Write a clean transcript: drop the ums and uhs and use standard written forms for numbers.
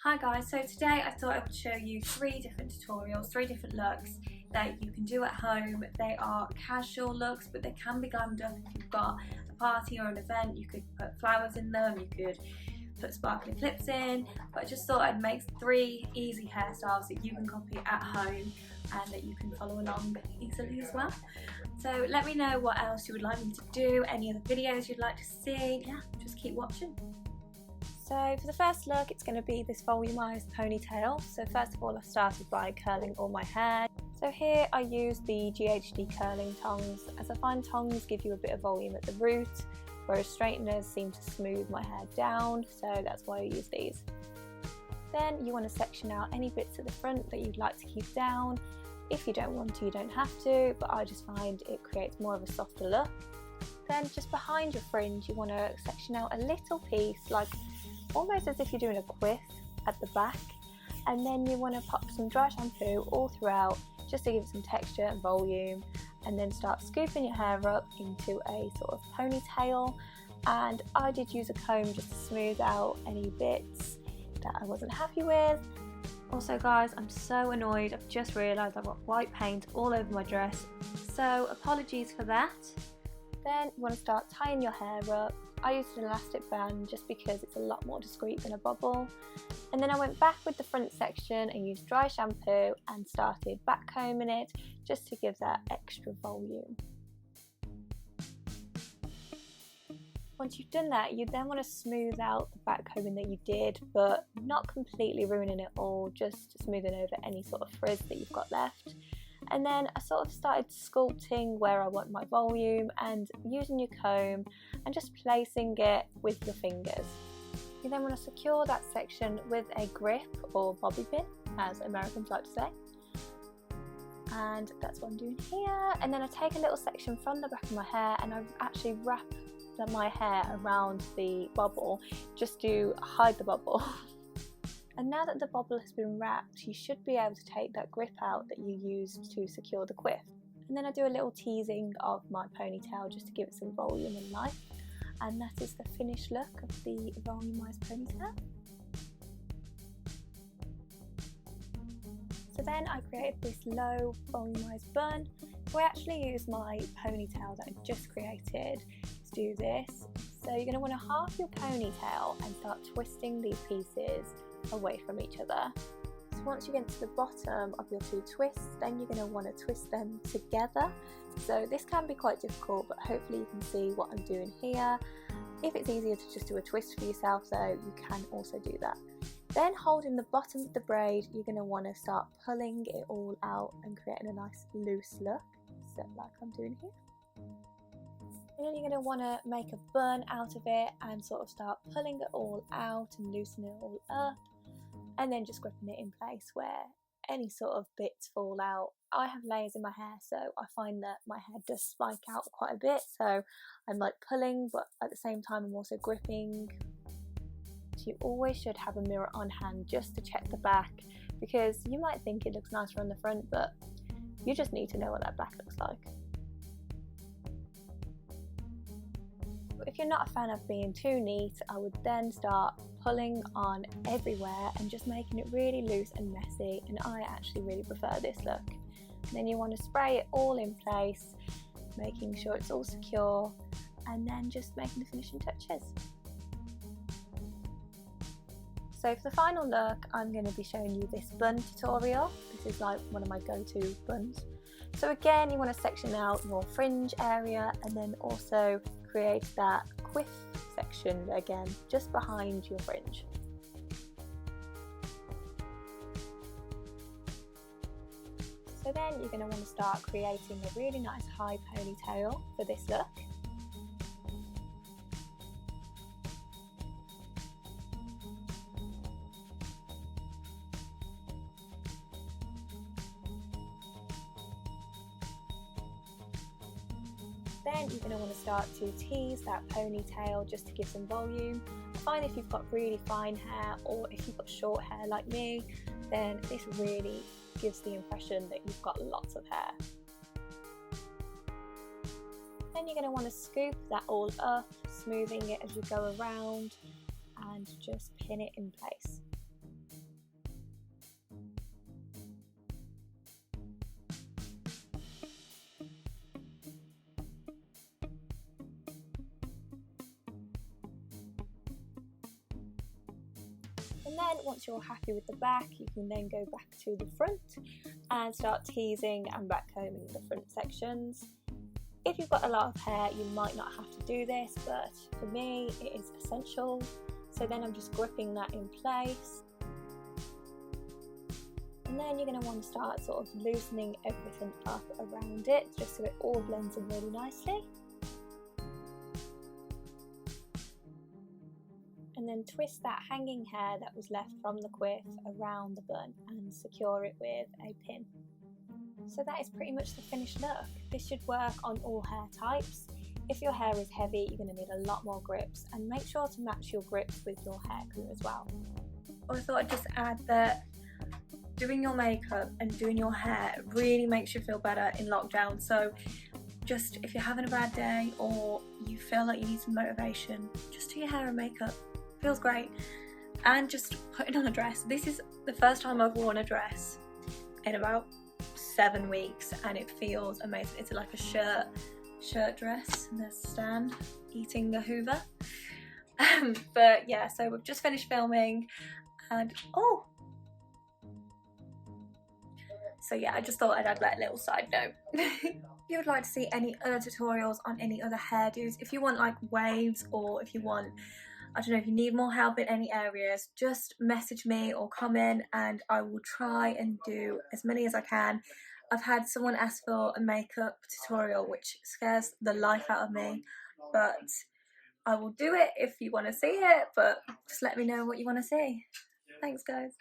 Hi guys, so today I thought I would show you three different tutorials, three different looks that you can do at home. They are casual looks, but they can be glammed up if you've got a party or an event. You could put flowers in them, you could put sparkly clips in, but I just thought I'd make three easy hairstyles that you can copy at home and that you can follow along easily as well. So let me know what else you would like me to do, any other videos you'd like to see. Yeah, just keep watching. So for the first look, it's going to be this volumised ponytail. So first of all, I started by curling all my hair. So here I use the GHD curling tongs, as I find tongs give you a bit of volume at the root, whereas straighteners seem to smooth my hair down, so that's why I use these. Then you want to section out any bits at the front that you'd like to keep down. If you don't want to, you don't have to, but I just find it creates more of a softer look. Then just behind your fringe, you want to section out a little piece, like almost as if you're doing a quiff at the back, and then you want to pop some dry shampoo all throughout just to give it some texture and volume, and then start scooping your hair up into a sort of ponytail. And I did use a comb just to smooth out any bits that I wasn't happy with. Also guys, I'm so annoyed, I've just realised I've got white paint all over my dress, so apologies for that. Then you want to start tying your hair up. I used an elastic band just because it's a lot more discreet than a bobble. And then I went back with the front section and used dry shampoo and started back combing it just to give that extra volume. Once you've done that, you then want to smooth out the back combing that you did, but not completely ruining it all, just smoothing over any sort of frizz that you've got left. And then I sort of started sculpting where I want my volume and using your comb and just placing it with your fingers. You then want to secure that section with a grip or bobby pin, as Americans like to say. And that's what I'm doing here. And then I take a little section from the back of my hair and I actually wrap my hair around the bobble just to hide the bobble. And now that the bobble has been wrapped, you should be able to take that grip out that you used to secure the quiff. And then I do a little teasing of my ponytail just to give it some volume and life. And that is the finished look of the volumised ponytail. So then I created this low volumised bun. So I actually used my ponytail that I just created to do this. So you're going to want to half your ponytail and start twisting these pieces away from each other. So once you get to the bottom of your two twists, then you're going to want to twist them together. So this can be quite difficult, but hopefully you can see what I'm doing here. If it's easier to just do a twist for yourself though, you can also do that. Then holding the bottom of the braid, you're going to want to start pulling it all out and creating a nice loose look, so like I'm doing here. And then you're going to want to make a bun out of it and sort of start pulling it all out and loosening it all up, and then just gripping it in place where any sort of bits fall out. I have layers in my hair, so I find that my hair does spike out quite a bit, so I'm like pulling, but at the same time I'm also gripping. So you always should have a mirror on hand just to check the back, because you might think it looks nicer on the front, but you just need to know what that back looks like. If you're not a fan of being too neat, I would then start pulling on everywhere and just making it really loose and messy, and I actually really prefer this look. And then you want to spray it all in place, making sure it's all secure, and then just making the finishing touches. So for the final look, I'm going to be showing you this bun tutorial. This is like one of my go-to buns. So again, you want to section out your fringe area and then also create that quiff section again just behind your fringe. So then you're going to want to start creating a really nice high ponytail for this look. Then you're going to want to start to tease that ponytail just to give some volume. I find if you've got really fine hair, or if you've got short hair like me, then this really gives the impression that you've got lots of hair. Then you're going to want to scoop that all up, smoothing it as you go around, and just pin it in place. then once you're happy with the back, you can then go back to the front and start teasing and backcombing the front sections. If you've got a lot of hair, you might not have to do this, but for me it is essential. So then I'm just gripping that in place. And then you're going to want to start sort of loosening everything up around it, just so it all blends in really nicely. And then twist that hanging hair that was left from the quiff around the bun and secure it with a pin. So that is pretty much the finished look. This should work on all hair types. If your hair is heavy, you're going to need a lot more grips, and make sure to match your grips with your hair colour as well. I thought I'd just add that doing your makeup and doing your hair really makes you feel better in lockdown. So just if you're having a bad day or you feel like you need some motivation, just do your hair and makeup. Feels great. And just putting on a dress. This is the first time I've worn a dress in about 7 weeks, and it feels amazing. It's like a shirt dress, and there's Stan eating a Hoover. But yeah, so we've just finished filming, and so yeah, I just thought I'd add that little side note. If you would like to see any other tutorials on any other hairdos, if you want like waves, or if you want, I don't know, if you need more help in any areas, just message me or comment and I will try and do as many as I can. I've had someone ask for a makeup tutorial, which scares the life out of me, but I will do it if you want to see it, but just let me know what you want to see. Thanks guys.